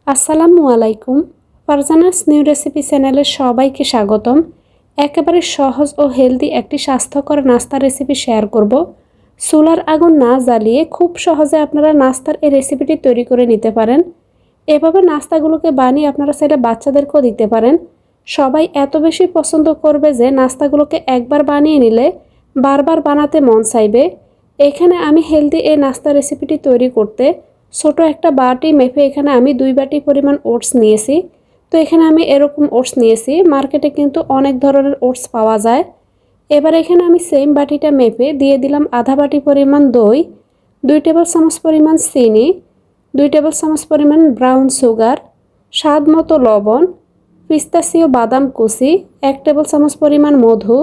আসসালামু আলাইকুম। Farzana's new recipe চ্যানেলে সবাইকে স্বাগতম। একেবারে সহজ ও হেলদি একটি স্বাস্থ্যকর নাস্তার রেসিপি শেয়ার করব। চুলার আগুন না জ্বালিয়ে খুব সহজে আপনারা নাস্তার এই রেসিপিটি তৈরি করে নিতে পারেন। এভাবে নাস্তাগুলোকে বানিয়ে আপনারা সেটা বাচ্চাদেরকেও দিতে পারেন। সবাই এত বেশি পছন্দ করবে যে নাস্তাগুলোকে একবার বানিয়ে নিলে বারবার বানাতে মন চাইবে। এখানে আমি হেলদি এই নাস্তা রেসিপিটি তৈরি করতে ছোট একটা বাটি মেপে এখানে আমি 2 বাটি পরিমাণ ওটস নিয়েছি। তো এখানে আমি এরকম ওটস নিয়েছি, মার্কেটে কিন্তু অনেক ধরনের ওটস পাওয়া যায়। এবার এখানে আমি সেম বাটিটা মেপে দিয়ে দিলাম আধা বাটি পরিমাণ দই, 2 টেবিল চামচ পরিমাণ চিনি, 2 টেবিল চামচ পরিমাণ ব্রাউন সুগার, স্বাদ মতো লবণ, পিস্তাচিও বাদাম কুচি, 1 টেবিল চামচ পরিমাণ মধু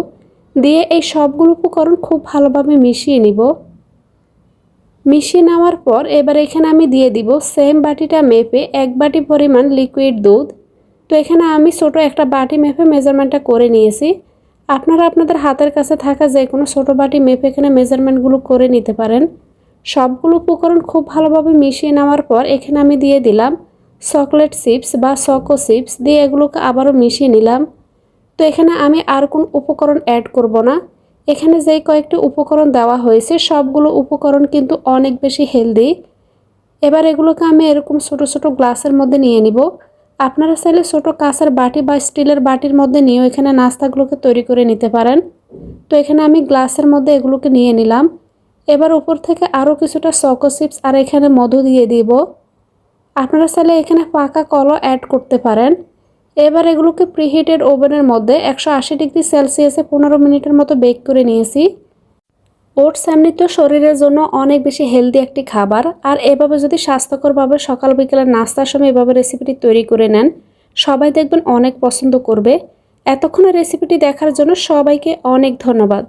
দিয়ে এই সবগুলো উপকরণ খুব ভালোভাবে মিশিয়ে নিব। মিশিয়ে নেওয়ার পর এবার এখানে আমি দিয়ে দিব সেম বাটিটা মেপে 1 বাটি পরিমাণ লিকুইড দুধ। তো এখানে আমি ছোট একটা বাটি মেপে মেজারমেন্টটা করে নিয়েছি। আপনারা আপনাদের হাতের কাছে থাকা যে কোনো ছোট বাটি মেপে এখানে মেজারমেন্টগুলো করে নিতে পারেন। সবগুলো উপকরণ খুব ভালোভাবে মিশিয়ে নেওয়ার পর এখানে আমি দিয়ে দিলাম চকলেট চিপস বা চকো চিপস দিয়ে এগুলোকে আবারও মিশিয়ে নিলাম। তো এখানে আমি আর কোন উপকরণ অ্যাড করব না। এখানে যেই কয়েকটি উপকরণ দেওয়া হয়েছে সবগুলো উপকরণ কিন্তু অনেক বেশি হেলদি। এবার এগুলোকে আমি এরকম ছোট ছোট গ্লাসের মধ্যে নিয়ে নিব। আপনারা চাইলে ছোট কাঁচের বাটি বা স্টিলের বাটির মধ্যে নিয়েও এখানে নাস্তাগুলোকে তৈরি করে নিতে পারেন। তো এখানে আমি গ্লাসের মধ্যে এগুলোকে নিয়ে নিলাম। এবার উপর থেকে আরও কিছুটা চকো চিপস আর এখানে মধু দিয়ে দিব। আপনারা চাইলে এখানে পাকা কলও অ্যাড করতে পারেন। এবার এগুলোকে প্রিহিটেড ওভেনের মধ্যে 180 ডিগ্রি সেলসিয়াসে 15 মিনিটের মতো বেক করে নিয়েছি। ওটস এমনিতেও শরীরের জন্য অনেক বেশি হেলদি একটি খাবার, আর এভাবে যদি স্বাস্থ্যকরভাবে সকাল বিকেলের নাস্তার সময় এভাবে রেসিপিটি তৈরি করে নেন, সবাই দেখবেন অনেক পছন্দ করবে। এতক্ষণে রেসিপিটি দেখার জন্য সবাইকে অনেক ধন্যবাদ।